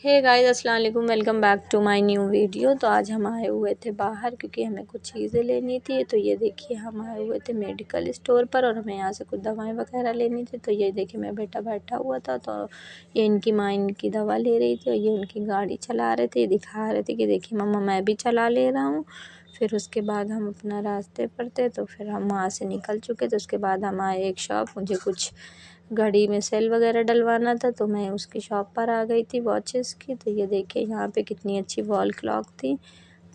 हे guys, अस्सलाम वालेकुम। Welcome back to my new video. तो आज हम आए हुए थे बाहर क्योंकि हमें कुछ चीज़ें लेनी थी। तो ये देखिए हम आए हुए थे मेडिकल स्टोर पर और हमें यहाँ से कुछ दवाएं वगैरह लेनी थी। तो ये देखिए मेरा बेटा बैठा हुआ था, तो ये इनकी माँ इनकी दवा ले रही थी और ये उनकी गाड़ी चला रहे थे। दिखा रहे थे कि देखिए मम्मा मैं भी चला ले रहा हूँ। फिर उसके बाद हम अपना रास्ते पर थे, तो फिर हम वहाँ से निकल चुके। तो उसके बाद हम आए एक शॉप, मुझे कुछ घड़ी में सेल वगैरह डलवाना था, तो मैं उसकी शॉप पर आ गई थी वॉचेस की। तो ये देखिए यहाँ पे कितनी अच्छी वॉल क्लॉक थी।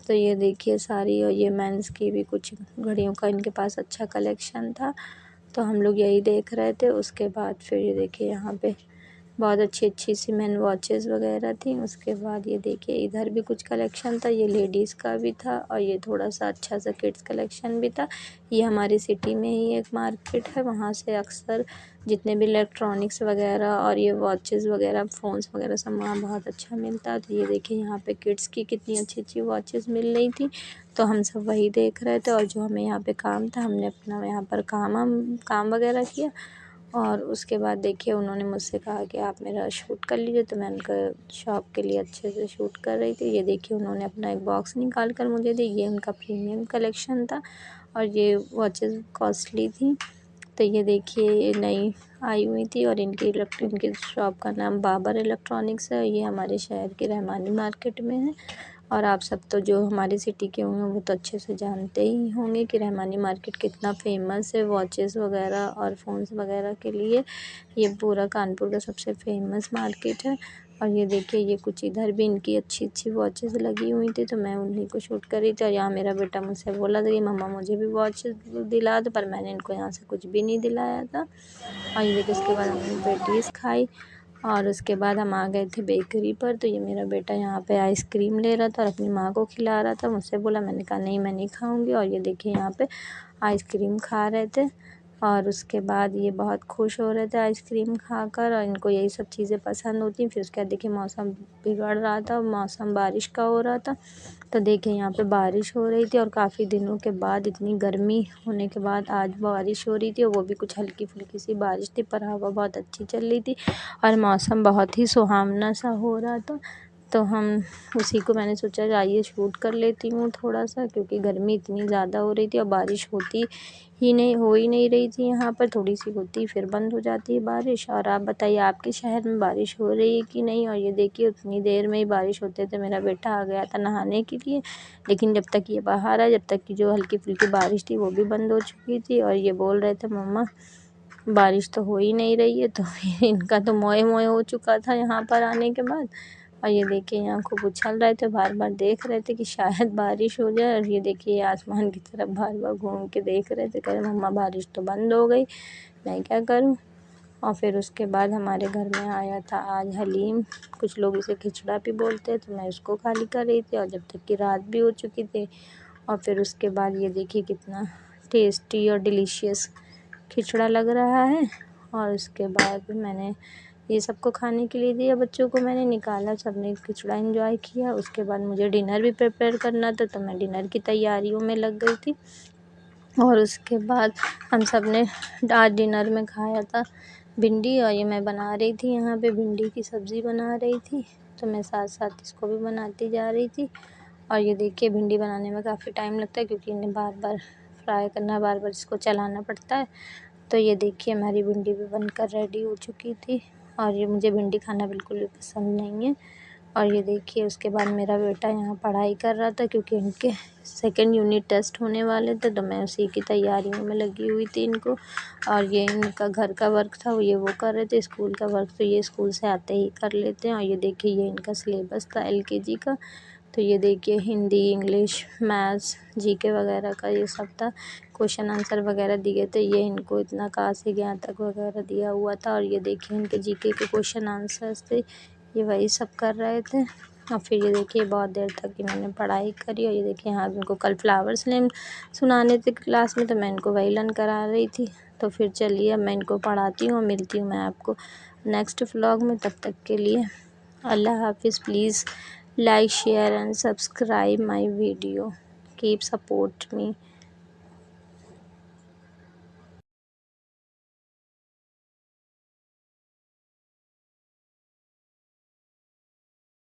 तो ये देखिए सारी, और ये मेंस की भी कुछ घड़ियों का इनके पास अच्छा कलेक्शन था। तो हम लोग यही देख रहे थे। उसके बाद फिर ये देखिए यहाँ पे बहुत अच्छी सी मैन वॉचेस वगैरह थी। उसके बाद ये देखिए इधर भी कुछ कलेक्शन था, ये लेडीज़ का भी था और ये थोड़ा सा अच्छा सा किड्स कलेक्शन भी था। ये हमारी सिटी में ही एक मार्केट है, वहाँ से अक्सर जितने भी इलेक्ट्रॉनिक्स वगैरह और ये वॉचेस वगैरह फ़ोन्स वगैरह सब वहाँ बहुत अच्छा मिलता है। तो ये देखिए यहाँ पे किड्स की कितनी अच्छी वॉचेस मिल रही थी। तो हम सब वही देख रहे थे और जो हमें यहाँ पे काम था हमने अपना यहाँ पर काम वगैरह किया। और उसके बाद देखिए उन्होंने मुझसे कहा कि आप मेरा शूट कर लीजिए। तो मैं उनका शॉप के लिए अच्छे से शूट कर रही थी। ये देखिए उन्होंने अपना एक बॉक्स निकाल कर मुझे दी। ये उनका प्रीमियम कलेक्शन था और ये वॉचेस कॉस्टली थी। तो ये देखिए ये नई आई हुई थी और इनकी शॉप का नाम बाबर इलेक्ट्रॉनिक्स है। ये हमारे शहर के रहमानी मार्केट में है। और आप सब तो जो हमारी सिटी के होंगे वो तो अच्छे से जानते ही होंगे कि रहमानी मार्केट कितना फेमस है वॉचेस वगैरह और फ़ोन्स वगैरह के लिए। ये पूरा कानपुर का सबसे फेमस मार्केट है। और ये देखिए ये कुछ इधर भी इनकी अच्छी वॉचेस लगी हुई थी, तो मैं उन्हीं को शूट कर रही थी। और यहाँ मेरा बेटा मुझसे बोला था कि मम्मा मुझे भी वॉच दिला दो, पर मैंने इनको यहाँ से कुछ भी नहीं दिलाया था। और ये देखिए उसके बाद हमने पेटीज़ खाई और उसके बाद हम आ गए थे बेकरी पर। तो ये मेरा बेटा यहाँ पे आइसक्रीम ले रहा था और अपनी माँ को खिला रहा था। मुझसे बोला, मैंने कहा नहीं मैं नहीं खाऊंगी। और ये देखिए यहाँ पे आइसक्रीम खा रहे थे और उसके बाद ये बहुत खुश हो रहे थे आइसक्रीम खाकर और इनको यही सब चीज़ें पसंद होती हैं। फिर उसके बाद देखिए मौसम बिगड़ रहा था, मौसम बारिश का हो रहा था। तो देखिए यहाँ पे बारिश हो रही थी और काफ़ी दिनों के बाद, इतनी गर्मी होने के बाद आज बारिश हो रही थी और वो भी कुछ हल्की फुल्की सी बारिश थी, पर हवा बहुत अच्छी चल रही थी और मौसम बहुत ही सुहावना सा हो रहा था। तो हम उसी को मैंने सोचा आइए शूट कर लेती हूँ थोड़ा सा, क्योंकि गर्मी इतनी ज़्यादा हो रही थी और बारिश हो ही नहीं रही थी। यहाँ पर थोड़ी सी होती फिर बंद हो जाती है बारिश। और आप बताइए आपके शहर में बारिश हो रही है कि नहीं। और ये देखिए उतनी देर में ही बारिश होते थे मेरा बेटा आ गया था नहाने के लिए, लेकिन जब तक ये बाहर आया जब तक कि जो हल्की फुल्की बारिश थी वो भी बंद हो चुकी थी। और ये बोल रहे थे मम्मा बारिश तो हो ही नहीं रही है। तो इनका तो मोए मोए हो चुका था यहाँ पर आने के बाद। और ये देखिए यहाँ खूब उछल रहे थे, बार बार देख रहे थे कि शायद बारिश हो जाए। और ये देखिए आसमान की तरफ बार बार घूम के देख रहे थे, कह रहे मम्मा बारिश तो बंद हो गई, मैं क्या करूँ। और फिर उसके बाद हमारे घर में आया था आज हलीम, कुछ लोग इसे खिचड़ा भी बोलते हैं, तो मैं उसको खाली कर रही थी और जब तक कि रात भी हो चुकी थी। और फिर उसके बाद ये देखिए कितना टेस्टी और डिलीशियस खिचड़ा लग रहा है। और उसके बाद मैंने ये सबको खाने के लिए दिया, बच्चों को मैंने निकाला, सबने खिचड़ा एंजॉय किया। उसके बाद मुझे डिनर भी प्रिपेयर करना था, तो मैं डिनर की तैयारियों में लग गई थी। और उसके बाद हम सब ने आज डिनर में खाया था भिंडी, और ये मैं बना रही थी यहाँ पे भिंडी की सब्ज़ी बना रही थी, तो मैं साथ साथ इसको भी बनाती जा रही थी। और ये देखिए भिंडी बनाने में काफ़ी टाइम लगता है क्योंकि इन्हें बार बार फ्राई करना, बार बार इसको चलाना पड़ता है। तो ये देखिए हमारी भिंडी भी बनकर रेडी हो चुकी थी। और ये मुझे भिंडी खाना बिल्कुल भी पसंद नहीं है। और ये देखिए उसके बाद मेरा बेटा यहाँ पढ़ाई कर रहा था क्योंकि इनके सेकंड यूनिट टेस्ट होने वाले थे, तो मैं उसी की तैयारियों में लगी हुई थी इनको। और ये इनका घर का वर्क था वो कर रहे थे। स्कूल का वर्क तो ये स्कूल से आते ही कर लेते हैं। और ये देखिए ये इनका सिलेबस था LKG का। तो ये देखिए हिंदी, इंग्लिश, मैथ्स, GK वगैरह का ये सब था, क्वेश्चन आंसर वगैरह दिए थे। ये इनको इतना कहाँ से ज्ञान तक वगैरह दिया हुआ था। और ये देखिए इनके GK के क्वेश्चन आंसर्स थे, ये वही सब कर रहे थे। और फिर ये देखिए बहुत देर तक इन्होंने पढ़ाई करी। और ये देखिए यहाँ इनको कल फ्लावर्स नेम सुनाने थे क्लास में, तो मैं इनको वही लर्न करा रही थी। तो फिर चलिए अब मैं इनको पढ़ाती हूँ, मिलती हूँ मैं आपको नेक्स्ट व्लॉग में। तब तक के लिए अल्लाह हाफिज़। Please like, share and subscribe my video. Keep support me.